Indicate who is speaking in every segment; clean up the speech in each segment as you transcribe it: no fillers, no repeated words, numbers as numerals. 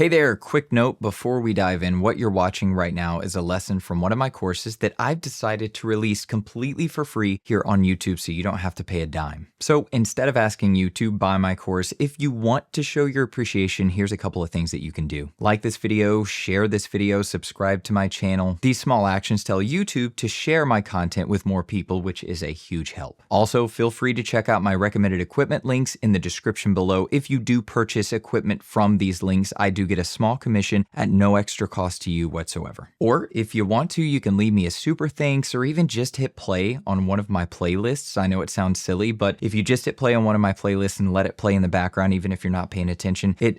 Speaker 1: Hey there, quick note before we dive in. What you're watching right now is a lesson from one of my courses that I've decided to release completely for free here on YouTube so you don't have to pay a dime. So instead of asking you to buy my course, if you want to show your appreciation, here's a couple of things that you can do. Like this video, share this video, subscribe to my channel. These small actions tell YouTube to share my content with more people, which is a huge help. Also, feel free to check out my recommended equipment links in the description below. If you do purchase equipment from these links, I do get a small commission at no extra cost to you whatsoever. Or if you want to, you can leave me a super thanks or even just hit play on one of my playlists. I know it sounds silly, but if you just hit play on one of my playlists and let it play in the background, even if you're not paying attention, it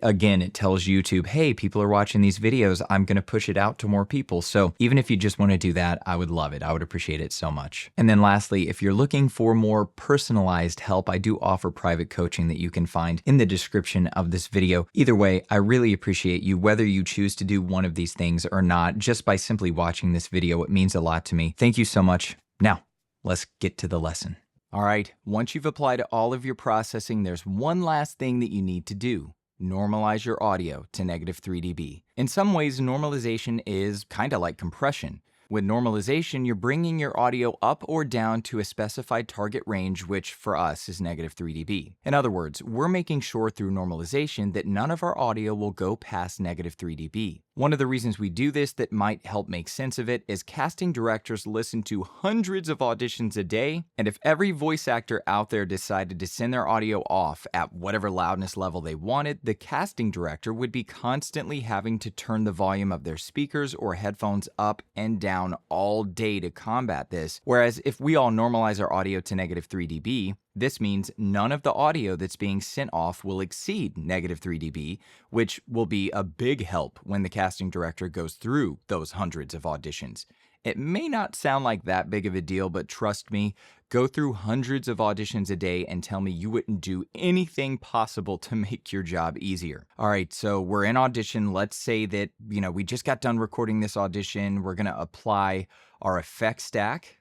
Speaker 1: tells YouTube, hey, people are watching these videos. I'm going to push it out to more people. So even if you just want to do that, I would love it. I would appreciate it so much. And then lastly, if you're looking for more personalized help, I do offer private coaching that you can find in the description of this video. Either way, I really appreciate you, whether you choose to do one of these things or not. Just by simply watching this video, it means a lot to me. Thank you so much. Now, let's get to the lesson. All right, once you've applied all of your processing, there's one last thing that you need to do. Normalize your audio to -3 dB. In some ways, normalization is kind of like compression. With normalization, you're bringing your audio up or down to a specified target range, which for us is -3 dB. In other words, we're making sure through normalization that none of our audio will go past -3 dB. One of the reasons we do this that might help make sense of it is casting directors listen to hundreds of auditions a day, and if every voice actor out there decided to send their audio off at whatever loudness level they wanted, the casting director would be constantly having to turn the volume of their speakers or headphones up and down all day to combat this. Whereas if we all normalize our audio to -3 dB, this means none of the audio that's being sent off will exceed -3 dB, which will be a big help when the casting director goes through those hundreds of auditions. It may not sound like that big of a deal, but trust me, go through hundreds of auditions a day and tell me you wouldn't do anything possible to make your job easier. All right, so we're in audition. Let's say that, we just got done recording this audition. We're gonna apply our effect stack.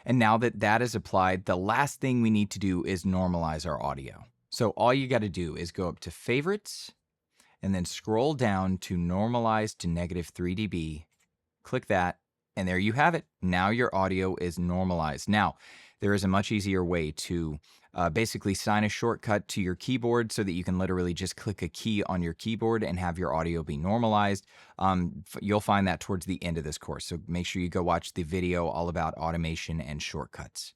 Speaker 1: And now that that is applied, the last thing we need to do is normalize our audio. So all you gotta do is go up to favorites, and then scroll down to normalize to -3 dB. Click that, and there you have it. Now your audio is normalized. Now, there is a much easier way to basically sign a shortcut to your keyboard so that you can literally just click a key on your keyboard and have your audio be normalized. You'll find that towards the end of this course. So make sure you go watch the video all about automation and shortcuts.